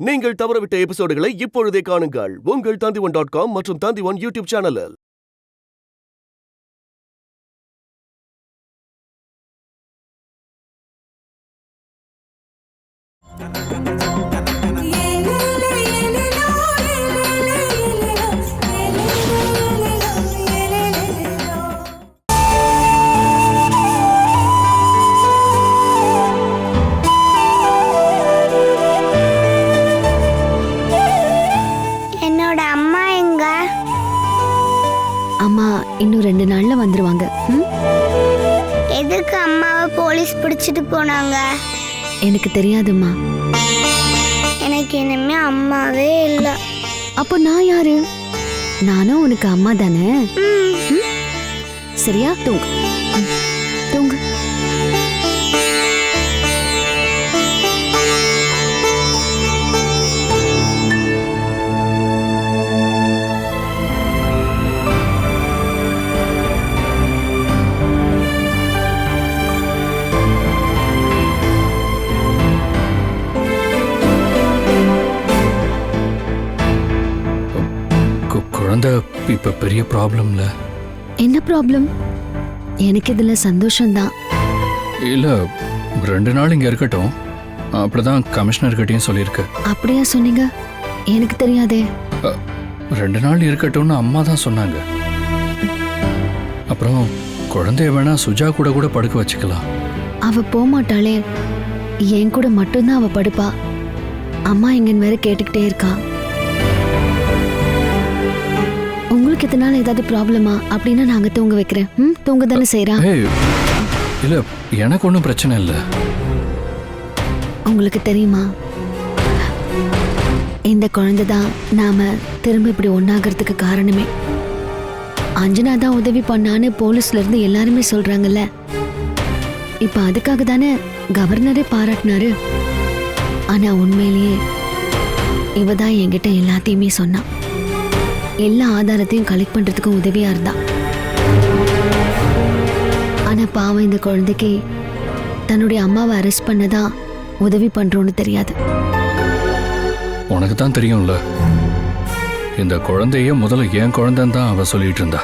நீங்கள் தவறவிட்ட எபிசோடுகளை இப்பொழுதே காணுங்கள் உங்கள் Tandivan.com மற்றும் Tandivan யூடியூப் சேனலில். அம்மா இன்னும் 2 நாள்ல வந்துருவாங்க. எதுக்கு அம்மாவை போலீஸ் பிடிச்சிட்டு போனாங்க? எனக்கு தெரியாதும்மா. எனக்கு இனிமே அம்மாவே இல்ல. அப்போ நான் யாரு? நானும் உனக்கு அம்மா தானே. சரியா? தூங்கு தூங்கு. குழந்தை இப்ப பெரிய ப்ராப்ளம்ல. என்ன ப்ராப்ளம்? எனக்கு இதுல சந்தோஷம்தான். இல்ல 2 நாள் இங்க இருக்கட்டும், அப்படிதான் கமிஷனர் கிட்டயும் சொல்லியிருக்கு. அப்படியா சொன்னீங்க? எனக்கு தெரியாதே. 2 நாள் இருக்கட்டும்னு அம்மா தான் சொன்னாங்க. அப்புறம் குழந்தைய வேணா சுஜா கூட கூட படுக்க வச்சுக்கலாம். அவ போக மாட்டாளே, என் கூட மட்டும்தான் அவ படுப்பா. அம்மா எங்கன்னு வேற கேட்டுக்கிட்டே இருக்கா. உங்களுக்கு இதனால ஏதாவது ப்ராப்ளமா? அப்படின்னா நாங்க தூங்க வைக்கிறேன். தூங்க தானே செய்யறா. இல்ல எனக்கு ஒன்றும் பிரச்சனை இல்லை. உங்களுக்கு தெரியுமா, இந்த குழந்தை தான் நாம திரும்ப இப்படி ஒன்னாகிறதுக்கு காரணமே. அஞ்சனா தான் உதவி பண்ணான்னு போலீஸ்ல இருந்து எல்லாருமே சொல்றாங்கல்ல. இப்ப அதுக்காக தானே கவர்னரே பாராட்டினாரு. ஆனா உண்மையிலேயே இவ தான் என்கிட்ட எல்லாத்தையுமே சொன்னா. எல்லா ஆதாரத்தையும் கலெக்ட் பண்றதுக்கு உதவியா இருந்தா. ஆனா பாவம், இந்த குழந்தைக்கு தன்னுடைய அம்மாவை அரெஸ்ட் பண்ணதா உதவி பண்றோன்னு தெரியாது. உனக்கு தான் தெரியும்ல, இந்த குழந்தைய முதல்ல என் குழந்தைன்னு தான் அவ சொல்லிட்டு இருந்தா.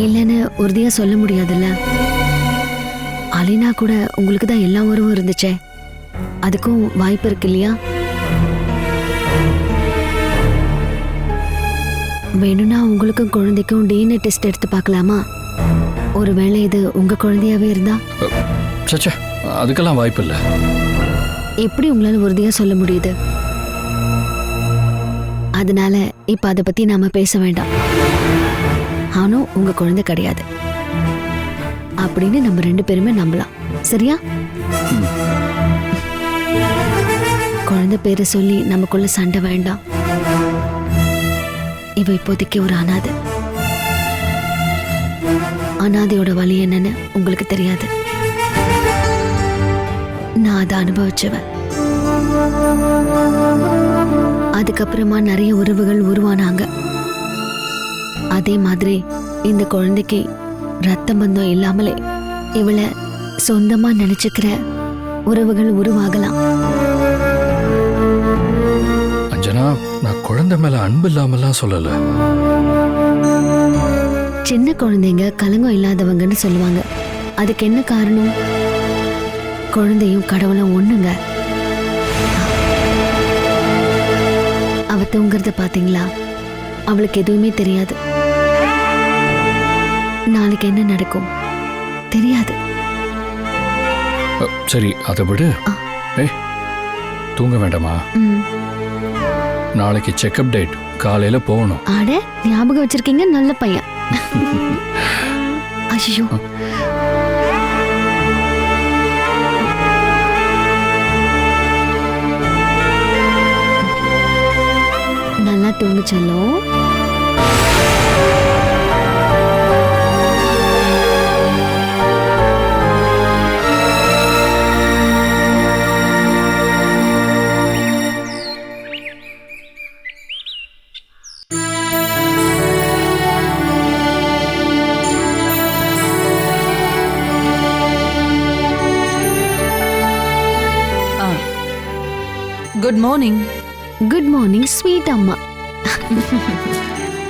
இல்லைன்னு உறுதியா சொல்ல முடியாதுல்ல. அலினா கூட உங்களுக்கு தான் எல்லா உறவும் இருந்துச்சே, அதுக்கும் வாய்ப்பு இருக்கு இல்லையா? வேணும்னா உங்களுக்கும் குழந்தைக்கும் டிஎன்ஏ டெஸ்ட் எடுத்து பார்க்கலாமா? ஒருவேளை இது உங்க குழந்தையாவே இருந்தா? சச்சா, அதுக்கெல்லாம் வாய்ப்பு இல்லை. எப்படி உங்களால உறுதியா சொல்ல முடியுது? அதனால இப்ப அதை பத்தி நாம பேச வேண்டாம். ஆனும் உங்க குழந்தை கிடையாது அப்படின்னு நம்ம 2 பேருமே நம்பலாம். சரியா? குழந்தை பேரை சொல்லி நமக்குள்ள சண்டை வேண்டாம். இவ இப்போதைக்கு ஒரு அனாதை. அனாதையோட வலி என்னன்னு உங்களுக்கு தெரியாது. நான் அதை அனுபவிச்சவன். அதுக்கப்புறமா நிறைய உறவுகள் உருவானாங்க. அதே மாதிரி இந்த குழந்தைக்கு ரத்த பந்தம் இல்லாமலே இவளை சொந்தமா நினைச்சுக்கிற உறவுகள் உருவாகலாம். அஞ்சனா, நான் குழந்தை மேல அன்பு இல்லாமலாம் சொல்லல. சின்ன குழந்தைங்க கலங்கம் இல்லாதவங்கன்னு சொல்லுவாங்க. அதுக்கு என்ன காரணம்? குழந்தையும் கடவுளும் ஒண்ணுங்க. அவ தூங்குறத பாத்தீங்களா? அவளுக்கு எதுவுமே தெரியாது. நாளைக்கு என்ன நடக்கும் தெரியாது. சரி, அதை விடு. தூங்க வேண்டாமா? நாளைக்கு செக்அப் டேட், காலையில போகணும். ஆட, ஞாபகம் வச்சிருக்கீங்க, நல்ல பையன். ஐயோ, நல்லா தூங்கு செல்லும். Good morning. Good morning sweet அம்மா.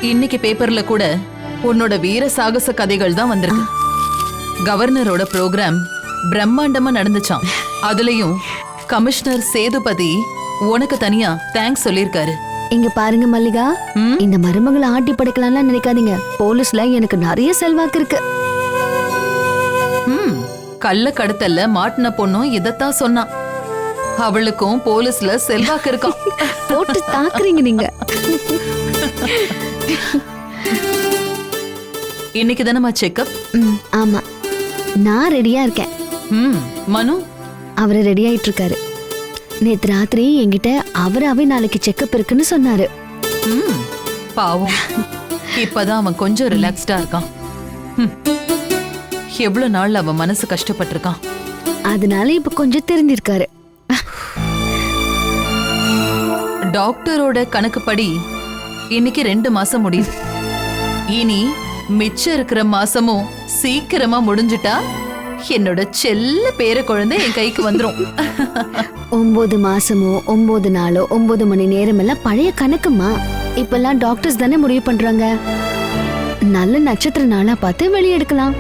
இன்னைக்கு பேப்பர்ல கூட உன்னோட வீர சாகச கதைகள் தான் வந்திருக்கு. கவர்னரோட ப்ரோக்ராம் பிரம்மாண்டமா நடந்துச்சாம். அதுலயும் கமிஷனர் சேதுபதி உனக்கு தனியா தேங்க்ஸ் சொல்லிருக்காரு. இங்க பாருங்க மல்லிகா, இந்த மருமகளை ஆட்டி படைக்கலாம்லாம் நினைக்காதீங்க. போலீஸ்ல எனக்கு நிறைய செல்வாக்கு இருக்கு. கள்ள கடத்தல்ல மாட்டின பொண்ணும் இதத்தான் சொன்னான். அவளுக்கும் போலீஸ்ல செல்வாக்கு இருக்கான். போட்டு தாக்குறீங்க நீங்க. இன்னைக்கு தானமா செக்அப்? ஆமா, நான் ரெடியா இருக்கேன். மனு அவரு ரெடி ஆயிட்டு இருக்காரு. நேத்து ராத்திரி என்கிட்ட அவராவே நாளைக்கு செக்அப் இருக்குன்னு சொன்னாரு. பாவம், இப்பதான் அவன் கொஞ்சம் ரிலாக்ஸ்டா இருக்கான். எவ்வளவு நாள் அவன் மனசு கஷ்டப்பட்டிருக்கான். அதனால இப்ப கொஞ்சம் தெரிஞ்சிருக்காரு. டாக்டரோட கணக்குப்படி இன்னைக்கு 2 மாசம் முடியுது. இனி மிச்சம் இருக்கிற மாசமும் சீக்கிரமா முடிஞ்சிட்டா என்னோட செல்ல பேர குழந்தை என் கைக்கு வந்துரும். 9 மாசமோ 9 நாளோ 9 மணி நேரம் எல்லாம் பழைய கணக்குமா. இப்பெல்லாம் டாக்டர்ஸ் தானே முடிவு பண்றாங்க. நல்ல நட்சத்திர நாளா பார்த்து வெளியெடுக்கலாம்.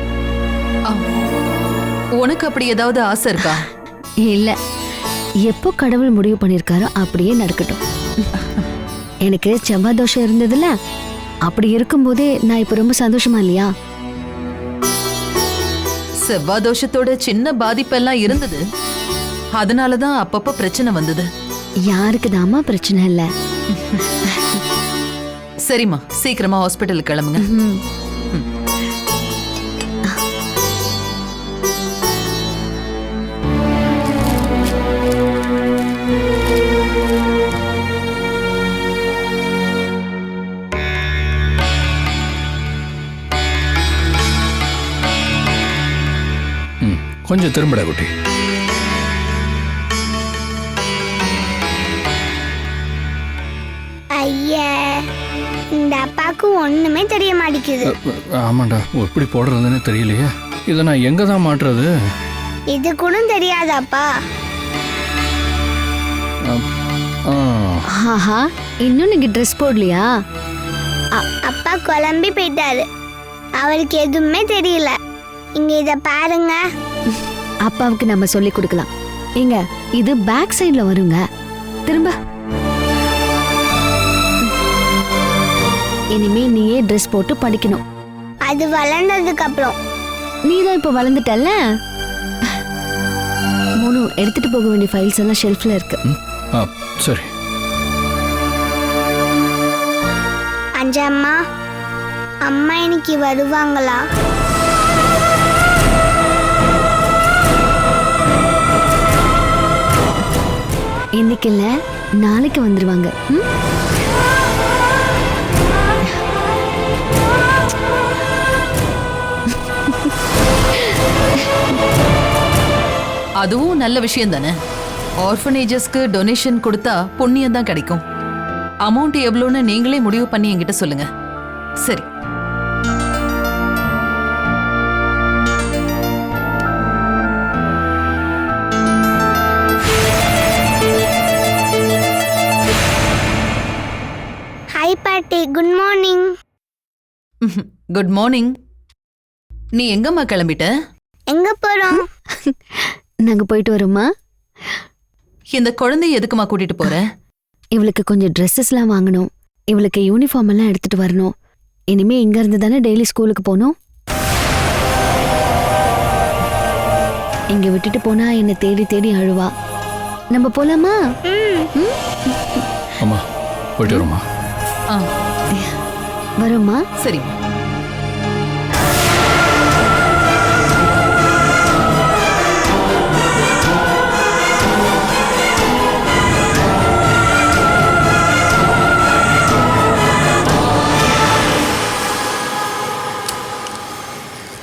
உனக்கு அப்படி ஏதாவது ஆசை இருக்கா? இல்ல, எப்போ கடவுள் முடிவு பண்ணிருக்காரோ அப்படியே நடக்கட்டும். எனக்கு செவ்வாய் தோஷம் இருந்ததுல, அப்படி இருக்கும்போதே நான் இப்ப ரொம்ப சந்தோஷமா இல்லையா? செவ்வாய் தோஷத்தோட சின்ன பாதிப்பெல்லாம் இருந்தது. அதனாலதான் அப்பப்ப பிரச்சனை வந்தது. யாருக்கு தாமா பிரச்சனை இல்ல. சரிம்மா, சீக்கிரமா ஹாஸ்பிட்டலுக்கு கிளம்புங்க. கொஞ்சம் திரும்படா குட்டி. ஐயா, இந்த அப்பாவுக்கு ஒண்ணுமே தெரிய மாட்டேங்குது. ஆமாண்டா, எப்படி போடுறதுன்னு தெரியலையே. இதை நான் எங்க தான் மாட்டுறது? இது கூட தெரியாதாப்பா? ஆஹா, இன்னும் நீங்க ட்ரெஸ் போடலையா? அப்பா குழம்பி போயிட்டாரு. அவருக்கு எதுவுமே தெரியல. இங்க இத பாருங்க. அப்பாவுக்கு நம்ம சொல்லி கொடுக்கலாம். ஏங்க, இது பேக் சைடுல வருங்க. திரும்ப. இனிமே நீயே ட்ரெஸ் போட்டு படிக்கணும். அது வளர்ந்ததுக்கு அப்புறம். நீதான் இப்ப வளர்ந்துட்டல்ல. மூணு எடுத்துட்டு போக வேண்டிய ஃபைல்ஸ் எல்லாம் ஷெல்ஃப்ல இருக்கு. சரி. அஞ்சம்மா, அம்மா இன்னைக்கு வருவாங்களா? இன்னைக்கு இல்ல, நாளைக்கு வந்துருவாங்க. அதுவும் நல்ல விஷயம் தானே. ஆர்ஃபனேஜஸ்க்கு டொனேஷன் கொடுத்தா புண்ணியம் தான் கிடைக்கும். அமௌண்ட் எவ்வளோன்னு நீங்களே முடிவு பண்ணி என்கிட்ட சொல்லுங்க. சரி. ஹாய் பாட்டி, குட் மார்னிங். Good morning. நீ எங்கம்மா கிளம்பிட்ட? எங்க போறோம்? நாங்க போயிட்டு வரோமா. இந்த குழந்தைய எதுக்குமா கூட்டிட்டு போற? இவளுக்கு கொஞ்சம் ட்ரெஸ்ஸஸ்லாம் வாங்கணும். இவளுக்கு யூனிஃபார்ம் எல்லாம் எடுத்துட்டு வரணும். இனிமே இங்க இருந்து தானே டெய்லி ஸ்கூலுக்கு போகணும். இங்க விட்டுட்டு போனா என்னை தேடி தேடி அழுவா. நம்ம போலாமா? அம்மா, போயிட்டு வரோமா? வரோமா? சரிம்மா.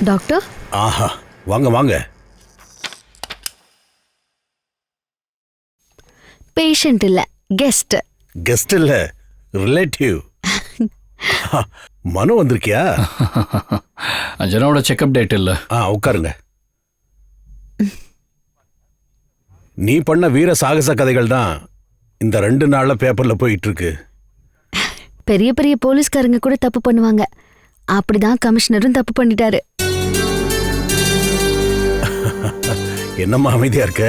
டாக்டர். ஆஹா, வாங்க வாங்க. பேஷண்ட் இல்ல, கெஸ்ட். கெஸ்ட் இல்ல, ரிலேட்டிவ். மனு வந்திருக்கியா? அஞ்சனாவோட செக்அப் டேட் இல்ல. உட்காருங்க. நீ பண்ண வீர சாகச கதைகள் தான் இந்த 2 நாள்ல பேப்பர்ல போயிட்டு இருக்கு. பெரிய பெரிய போலீஸ்காரங்க கூட தப்பு பண்ணுவாங்க. அப்படிதான் கமிஷனரும் தப்பு பண்ணிட்டாரு. என்னம்மா அமைதியா இருக்க?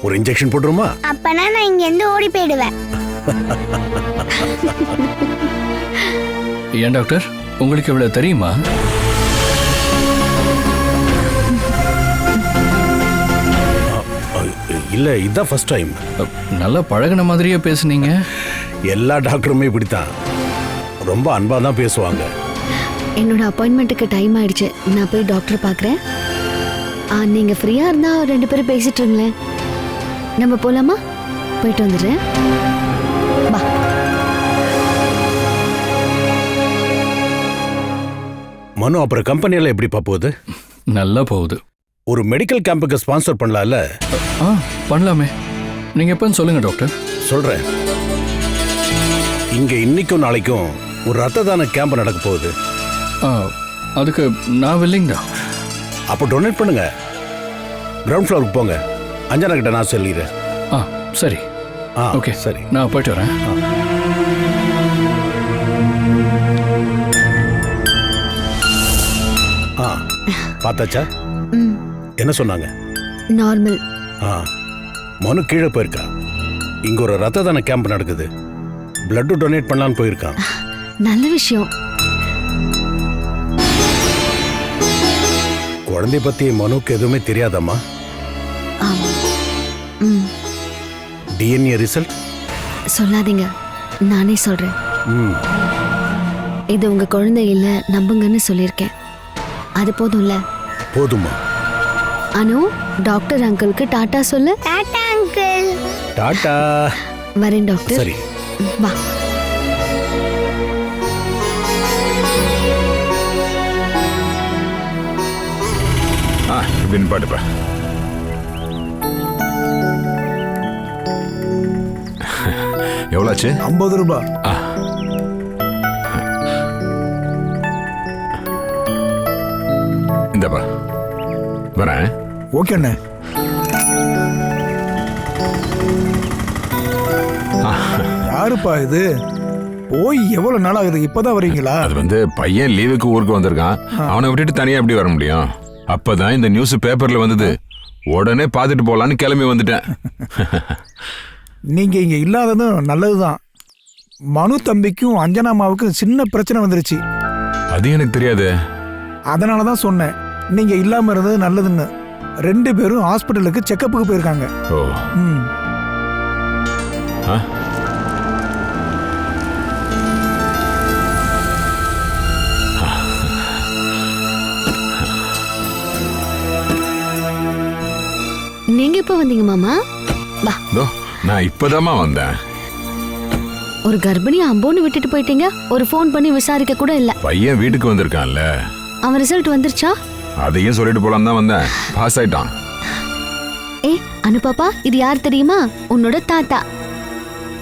ஒரு இன்ஜெக்ஷன் போட்டுருமா? அப்பனா நான் இங்க இருந்து ஓடி போயிடுவேன். ஏன் டாக்டர், உங்களுக்கு இவ்வளவு தெரியுமா? இல்ல, இதுதான் ஃபர்ஸ்ட் டைம். நல்லா பழகுன மாதிரியே பேசுனீங்க. எல்லா டாக்டருமே இப்படித்தான், ரொம்ப அன்பா தான் பேசுவாங்க. என்னோட அப்பாயின்மெண்ட்டுக்கு டைம் ஆயிடுச்சு. நான் போய் டாக்டர் பார்க்குறேன். நீங்க ஃப்ரீயா இருந்தா 2 பேரும் பேசிட்டு இருங்களேன். நம்ம போலாமா? போயிட்டு வந்துடுறேன். பா. மனு, அப்புறம் கம்பெனியெல்லாம் எப்படிப்பா போகுது? நல்லா போகுது. ஒரு மெடிக்கல் கேம்புக்கு ஸ்பான்சர் பண்ணலாம்ல? பண்ணலாமே. நீங்க எப்பன்னு சொல்லுங்க டாக்டர். சொல்றேன். இங்க இன்னைக்கும் நாளைக்கும் ஒரு ரத்த தான கேம்ப் நடக்க போகுது. அதுக்கு நான் வில்லிங் தான். அப்போ டொனேட் பண்ணுங்க. கிரவுண்ட் ஃப்ளோருக்கு போங்க. அஞ்சனா கிட்ட நான் சொல்லிடுறேன். சரி. ஓகே, சரி. நான் போயிட்டு வரேன். பார்த்தாச்சா? என்ன சொன்னாங்க? நார்மல். மனு கீழே போயிருக்கா. இங்க ஒரு ரத்த தான கேம்ப் நடக்குது. பிளட் டொனேட் பண்ணலான்னு போயிருக்கான். நல்ல விஷயம். குழந்தை பத்தி மனுக்கு எதுவுமே தெரியாதம்மா. டிஎன்ஏ ரிசல்ட் சொல்லாதீங்க, நானே சொல்றேன். இது உங்க குழந்தை இல்ல, நம்புங்கன்னு சொல்லியிருக்கேன். அது போதும்ல? போதுமா? அனு, டாக்டர் அங்கிளுக்கு டாடா சொல்லு. டாடா அங்கிள். டாடா. வரேன் டாக்டர். சரி, வா. இப்படி பாட்டுப்பா. எவ்வளோச்சு? 50 ரூபாய். இந்தப்பா வரேன். ஓகே அண்ணே. யாருப்பா இது? போய் எவ்வளவு நாள் ஆகுது? இப்பதான் வரீங்களா? அது பையன் லீவுக்கு ஊருக்கு வந்திருக்கான். அவனை விட்டுட்டு தனியா எப்படி வர முடியும்? அப்பதான் இந்த நியூஸ் பேப்பர்ல வந்தது. உடனே பார்த்துட்டு போலான்னு கிளம்பி வந்துட்டேன். நீங்க இங்க இல்லாததும் நல்லதுதான். மனு தம்பிக்கும் அஞ்சனாமாவுக்கும் சின்ன பிரச்சனை வந்துருச்சு. அது எனக்கு தெரியாது. அதனாலதான் சொன்னேன், நீங்க இல்லாம இருந்தது நல்லதுன்னு. 2 பேரும் ஹாஸ்பிட்டலுக்கு செக்கப்புக்கு போயிருக்காங்க. ஓ. நீங்க எப்ப வந்தீங்க மாமா? வா. நான் இப்பதாமா வந்தேன். ஒரு கர்ப்பிணி அம்போன்னு விட்டுட்டு போயிட்டீங்க. ஒரு ஃபோன் பண்ணி விசாரிக்க கூட இல்ல. பையன் வீட்டுக்கு வந்திருக்கான்ல. அவன் ரிசல்ட் வந்துருச்சா? அதையும் சொல்லிட்டு போலாம் தான் வந்தேன். பாஸ் ஆயிட்டான். அனு பாப்பா, இது யார் தெரியுமா? உன்னோட தாத்தா,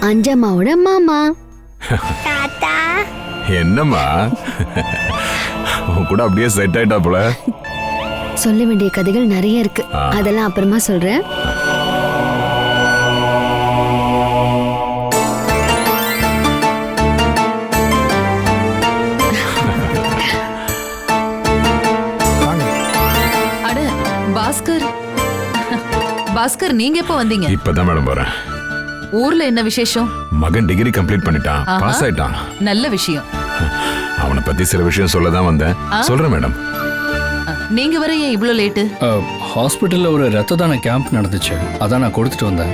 அஞ்சம்மாவோட மாமா. தாத்தா. என்னம்மா உன் கூட அப்படியே செட் ஆயிட்டா போல. சொல்ல வேண்டிய கதைகள் நிறைய இருக்கு. அதெல்லாம் அப்புறமா சொல்றேன். அட பாஸ்கர், பாஸ்கர் நீங்க எப்ப வந்தீங்க? இப்பதான் மேடம் வரேன். ஊர்ல என்ன விசேஷம்? மகன் டிகிரி கம்ப்ளீட் பண்ணிட்டான், பாஸ் ஆயிட்டான். நல்ல விஷயம். அவனை பத்தி சில விஷயம் சொல்லதான் வந்தேன். சொல்றேன் மேடம். நீங்க வர ஏன் இவ்ளோ லேட்டு? ஹாஸ்பிட்டல்ல ஒரு ரத்த தான கேம்ப் நடந்துச்சு, அதான் நான் கொடுத்துட்டு வந்தேன்.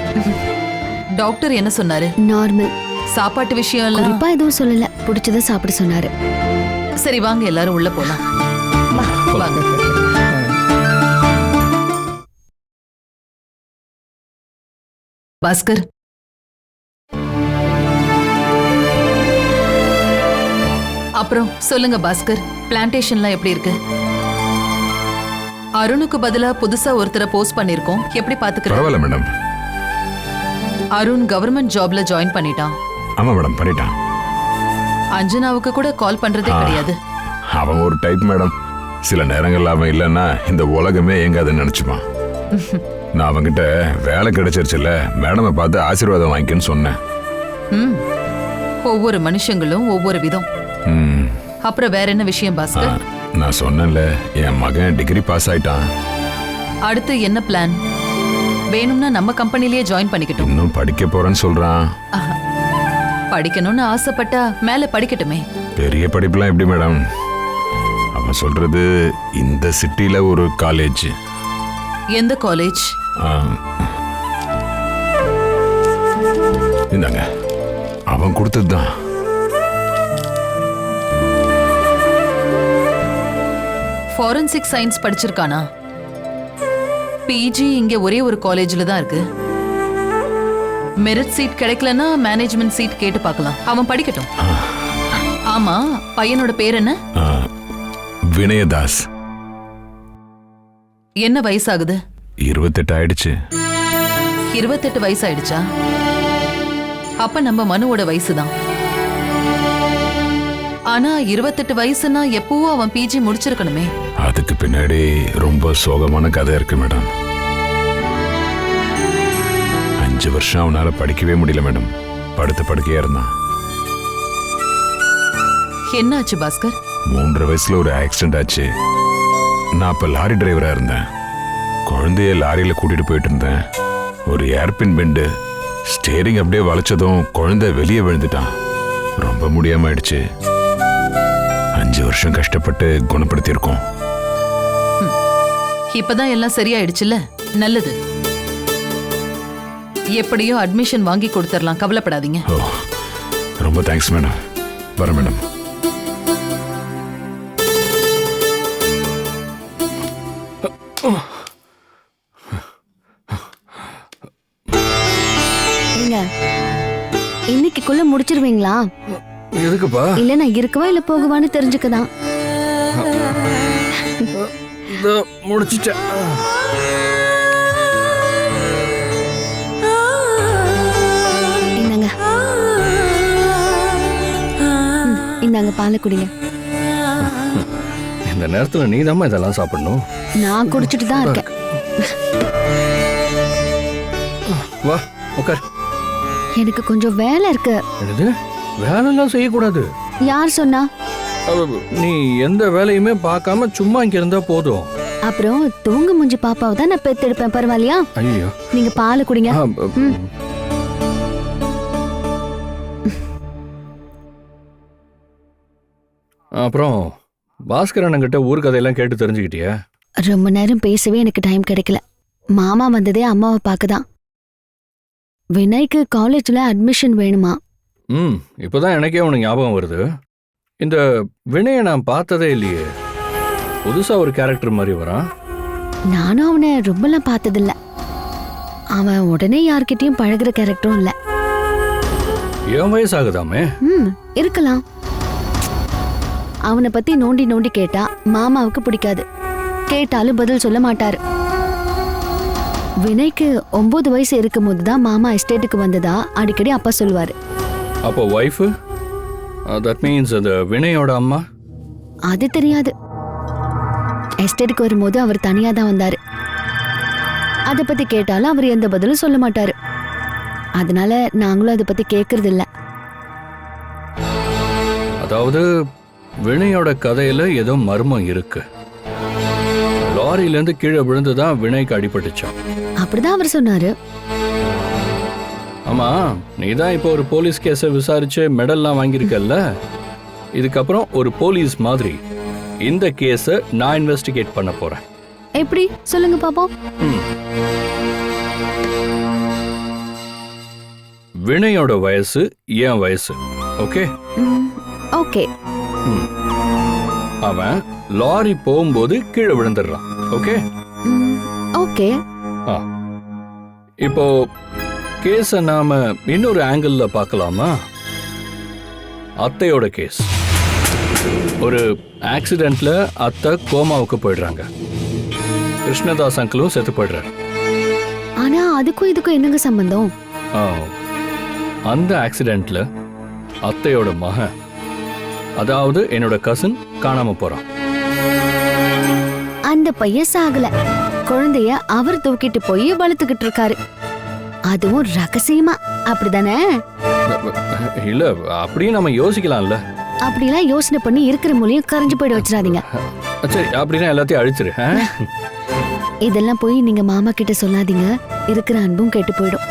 டாக்டர் என்ன சொன்னாரு? நார்மல். சாப்பாட்டு விஷயம் இல்ல? குறிப்பா எதுவும் சொல்லல, பிடிச்சத சாப்பிட சொன்னாரு. சரி வாங்க எல்லாரும் உள்ள போலாம். வாங்க. பாஸ்கர், அப்புறம் சொல்லுங்க பாஸ்கர், பிளான்டேஷன்லாம் எப்படி இருக்கு? அருணுக்கு பதிலா புதுசா ஒருத்தரை போஸ்ட் பண்ணிருக்கோம். எப்படி பாத்துக்கிறீங்க? பரவாயில்ல மேடம். அருண் கவர்மெண்ட் ஜாப்ல ஜாயின் பண்ணிட்டான். ஆமா மேடம், பண்ணிட்டான். அஞ்சனாவுக்கு கூட கால் பண்றதே கிடையாது. அவன் ஒரு டைப் மேடம். சில நேரங்கள்ல அவன் இல்லைன்னா இந்த உலகமே எங்காதுன்னு நினைச்சுப்பான். நான் அவங்கிட்ட வேலை கிடைச்சிருச்சுல்ல, மேடமை பார்த்து ஆசீர்வாதம் வாங்கிக்கன்னு சொன்னேன். ம். ஒவ்வொரு மனுஷங்களும் ஒவ்வொரு விதம். ம். அப்புறம் வேற என்ன விஷயம் பாஸ்கர்? நான் சொன்னேன்ல, என் மகன் டிகிரி பாஸ் ஆயிட்டான். அடுத்து என்ன பிளான்? வேணும்னா நம்ம கம்பெனிலேயே ஜாயின் பண்ணிக்கட்டும். இன்னும் படிக்க போறேன்னு சொல்றான். ஆஹா. படிக்கணும்னு ஆசைப்பட்டா மேல படிக்கட்டுமே. பெரிய படிப்புலாம் எப்படி மேடம்? அவன் சொல்றது இந்த சிட்டில ஒரு காலேஜ். எந்த காலேஜ்? இந்தாங்க, அவன் கொடுத்ததுதான். ஃபாரன்சிக் சயின்ஸ் படிச்சிருக்கானா? பிஜி இங்க ஒரே ஒரு காலேஜ்ல தான் இருக்கு. மெரிட் சீட் கிடைக்கலன்னா மேனேஜ்மெண்ட் சீட் கேட்டு பார்க்கலாம். அவன் படிக்கட்டும். ஆமா, பையனோட பேர் என்ன? வினயதாஸ். என்ன வயசாகுது? 28 ஆயிடுச்சு. 28 வயசு ஆயிடுச்சா? அப்ப நம்ம மனுவோட வயசுதான். ஆனா 28 வயசுனா எப்பவோ அவன் பிஜி முடிச்சிருக்கணுமே. அதுக்கு பின்னாடி ரொம்ப சோகமான கதை இருக்கு மேடம். 5 வருஷம் அவனால படிக்கவே முடியல மேடம். படுத்த படுக்கையா இருந்தான். என்னாச்சு பாஸ்கர்? 3 வயசுல ஒரு ஆக்சிடென்ட் ஆச்சு. நான் அப்ப லாரி டிரைவரா இருந்தேன். குழந்தைய லாரியில கூட்டிட்டு போயிட்டு இருந்தேன். ஒரு ஏர்பின் பெண்டு, ஸ்டேரிங் அப்படியே வளைச்சதும் குழந்தை வெளியே விழுந்துட்டான். ரொம்ப முடியாம ஆயிடுச்சு. 5 வருஷம் கஷ்டப்பட்டு குணப்படுத்தியிருக்கோம். இப்பதான் எல்லாம் சரியாயிடுச்சுல்ல? நல்லது. எப்படியோ அட்மிஷன் வாங்கி கொடுத்துடலாம், கவலைப்படாதீங்க. ஓ, ரொம்ப தேங்க்ஸ் மேடம். வரேன் மேடம். ஏங்க, இன்னைக்குள்ள முடிச்சிருவீங்களா? எதுக்குப்பா? இல்ல நான் இருக்கவா இல்ல போகவான்னு தெரிஞ்சுக்கதான். முடிச்சிட்டேன். இந்தாங்க. இந்தாங்க பாலை குடிங்க. இந்த நேரத்துல நீதாம்மா இதெல்லாம் சாப்பிடணும். நான் குடிச்சிட்டு தான் இருக்கேன். வா உட்கார். எனக்கு கொஞ்சம் வேலை இருக்கு. என்னது? வேலையெல்லாம் செய்யக்கூடாது. யார் சொன்னா? நீ எந்த வேலையுமே பார்க்காம சும்மா இங்க இருந்தா போதும். அப்புறம் தூங்க முஞ்சி பாப்பாவை தான் நான் பெத்தெடுப்பேன், பரவாயில்லையா? ஐயோ, நீங்க பாலை குடிங்க. அப்புறம் பாஸ்கர் அண்ணங்கிட்ட ஊர் கதையெல்லாம் கேட்டு தெரிஞ்சுக்கிட்டியா? ரொம்ப நேரம் பேசவே எனக்கு டைம் கிடைக்கல. மாமா வந்ததே அம்மாவை பார்க்கதான். வினய்க்கு காலேஜ்ல அட்மிஷன் வேணுமா? இப்போதான் எனக்கே உனக்கு ஞாபகம் வருது. இந்த வினயை நான் பார்த்ததே இல்லையே. புதுசா ஒரு கேரக்டர் மாதிரி வரான். நானும் அவனை ரொம்பலாம் பார்த்ததில்ல. அவன் உடனே யார்கிட்டயும் பழகுற கேரக்டரும் இல்ல. என் வயசாகுதாமே. இருக்கலாம். அவனை பத்தி நோண்டி நோண்டி கேட்டா மாமாவுக்கு பிடிக்காது. கேட்டாலும் பதில் சொல்ல மாட்டாரு. வினய்க்கு 9 வயசு இருக்கும் போதுதான் மாமா எஸ்டேட்டுக்கு வந்ததா அடிக்கடி அப்பா சொல்லுவாரு. அப்போ வைஃப்? தட் மீன்ஸ் அந்த வினயோட அம்மா? அது தெரியாது. எஸ்டேட்டுக்கு வரும்போது அவர் தனியா தான் வந்தாரு. அதை பத்தி கேட்டாலும் அவர் எந்த பதிலும் சொல்ல மாட்டாரு. அதனால நாங்களும் அதை பத்தி கேக்குறது இல்ல. அதாவது வினயோட கதையில ஏதோ மர்மம் இருக்கு. லாரியில இருந்து கீழே விழுந்துதான் வினய்க்கு அடிபட்டுச்சான். அப்படிதான் அவர் சொன்னாரு. ஆமா, நீதான் இப்போ ஒரு போலீஸ் கேஸை விசாரிச்சு மெடல்லாம் வாங்கியிருக்கல்ல. இதுக்கப்புறம் ஒரு போலீஸ் மாதிரி இந்த கேஸை நான் இன்வெஸ்டிகேட் பண்ண போறேன். எப்படி சொல்லுங்க பாப்போம். வினயோட வயசு என் வயசு. Okay okay. அவன் லாரி போகும்போது கீழே விழுந்துடுறான். Okay okay. இப்போ கேஸ நாம இன்னொரு ஆங்கிள் பார்க்கலாமா? அத்தையோட கேஸ். ஒரு ஆக்சிடென்ட்ல அத்தை கோமாவுக்கு போயிடுறாங்க. கிருஷ்ணதாஸ் அங்கிளும் செத்து போயிடுறாரு. ஆனா அதுக்கும் இதுக்கும் என்னங்க சம்பந்தம்? அந்த ஆக்சிடென்ட்ல அத்தையோட மகன், அதாவது என்னோட கசின், காணாம போறான். அந்த பையன் சாகல. குழந்தைய அவர் தூக்கிட்டு போய் வளர்த்துக்கிட்டு இருக்காரு. அதுவும் ரகசியமா. அப்படிதானே? இல்ல அப்படியும் நம்ம யோசிக்கலாம்ல. அப்படிலாம் யோசனை பண்ணி இருக்கிற மூலையும் கரைஞ்சு போயிட வச்சிடாதீங்க. சரி அப்படின்னா எல்லாத்தையும் அழிச்சிரு. இதெல்லாம் போய் நீங்க மாமா கிட்ட சொல்லாதீங்க. இருக்கிற அன்பும் கெட்டு போயிடும்.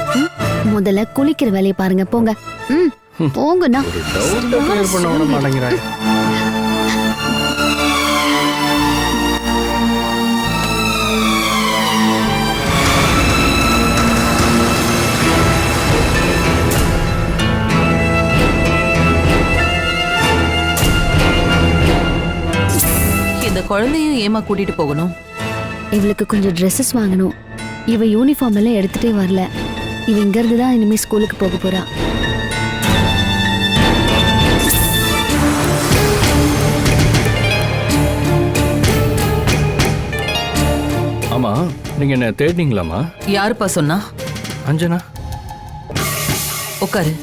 முதல்ல குளிக்கிற வேலையை பாருங்க. போங்க. போங்கண்ணா. ஒரு டவுட் கிளியர் பண்ண விட மாட்டேங்கிறாங்க. இந்த குழந்தையும் ஏமா கூட்டிட்டு போகணும்? இவளுக்கு கொஞ்சம் ட்ரெஸ்ஸஸ் வாங்கணும். இவ யூனிஃபார்ம் எல்லாம் எடுத்துட்டே வரல. இவ இங்க இருந்து தான் இனிமே ஸ்கூலுக்கு போக போறா. ஆமா நீங்க என்ன தேடினீங்களாமா? யாருப்பா சொன்னா? அஞ்சனா. உட்காரு.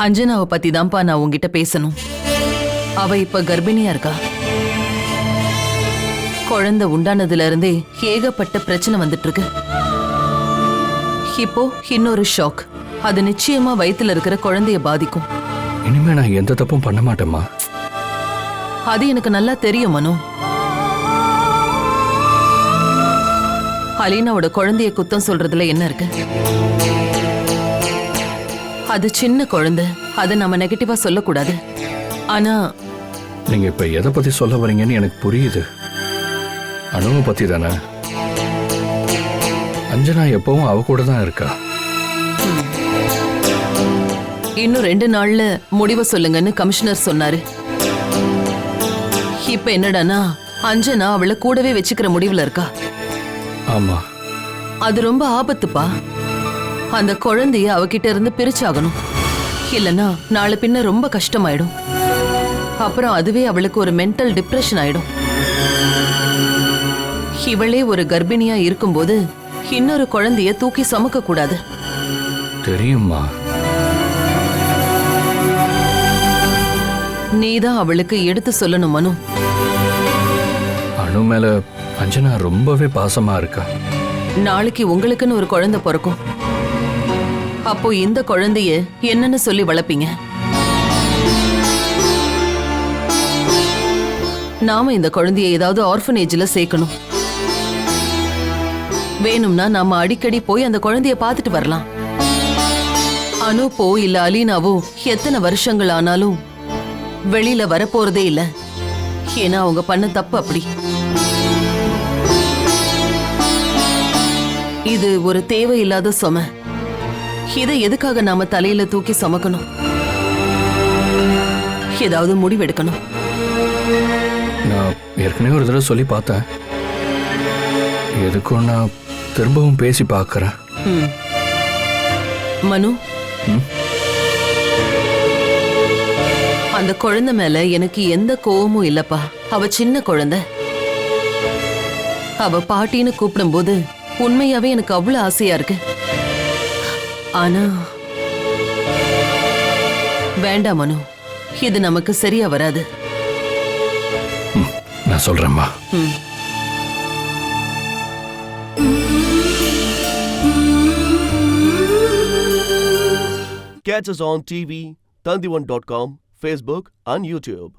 அஞ்சனாவை பத்தி தான்ப்பா நான் உங்ககிட்ட பேசணும். அவ இப்ப கர்ப்பிணியா இருக்கா. குழந்தை உண்டானதுல இருந்தே ஏகப்பட்ட பிரச்சனை வந்துட்டு இருக்கு. இப்போ இன்னொரு ஷாக். அது நிச்சயமா வயித்துல இருக்கிற குழந்தைய பாதிக்கும். இனிமே நான் எந்த தப்பும் பண்ண மாட்டேம்மா. அது எனக்கு நல்லா தெரியும் மனு. அலீனாவோட குழந்தைய குத்தம் சொல்றதுல என்ன இருக்கு? அது சின்ன குழந்தை. அதை நம்ம நெகட்டிவா சொல்லக்கூடாது. ஆனா நீங்க இப்ப எதை பத்தி சொல்ல வரீங்கன்னு எனக்கு புரியுது. அனுவை பத்தி தானே? அஞ்சனா எப்பவும் அவ கூட தான் இருக்கா. இன்னும் 2 நாள்ல முடிவை சொல்லுங்கன்னு கமிஷனர் சொன்னாரு. இப்ப என்னடானா அஞ்சனா அவளை கூடவே வச்சுக்கிற முடிவுல இருக்கா. ஆமா, அது ரொம்ப ஆபத்துப்பா. அந்த குழந்தைய அவகிட்ட இருந்து பிரிச்சாகணும். இல்லனா நாளை பின்ன ரொம்ப கஷ்டமாயிடும். அப்புறம் அதுவே அவளுக்கு ஒரு மென்டல் டிப்ரெஷன் ஆயிடும். இவளே ஒரு கர்ப்பிணியா இருக்கும்போது இன்னொரு குழந்தைய தூக்கி சுமக்க கூடாது. தெரியுமா? நீதான் அவளுக்கு எடுத்து சொல்லணும் மனு. அனு மேல அஞ்சனா ரொம்பவே பாசமா இருக்கா. நாளைக்கு உங்களுக்குன்னு ஒரு குழந்தை பிறக்கும். அப்போ இந்த குழந்தைய என்னன்னு சொல்லி வளர்ப்பீங்க? நாம இந்த குழந்தைய ஏதாவது ஆர்ஃபனேஜ்ல சேர்க்கணும். வேணும்னா நாம அடிக்கடி போய் அந்த குழந்தைய பார்த்துட்டு வரலாம். அனுப்போ இல்ல அலீனாவோ எத்தனை வருஷங்கள் ஆனாலும் வெளியில வரப்போறதே இல்ல. ஏன்னா அவங்க பண்ண தப்பு அப்படி. இது ஒரு தேவையில்லாத சுமை. இதை எதுக்காக நாம தலையில தூக்கி சுமக்கணும்? ஏதாவது முடிவெடுக்கணும். நான் ஏற்கனவே ஒரு தடவை சொல்லி பார்த்தேன். எதுக்கும் நான் திரும்பவும் பேசி பார்க்கறேன். மனு, அந்த குழந்தை மேல எனக்கு எந்த கோவமும் இல்லப்பா. அவ சின்ன குழந்தை. அவ பாட்டின்னு கூப்பிடும்போது உண்மையாவே எனக்கு அவ்வளவு ஆசையா இருக்கு. ஆனா வேண்டாம் மனு, இது நமக்கு சரியா வராது. நான் சொல்றேம்மா. Catch us on TV, Tandivan.com, Facebook and YouTube.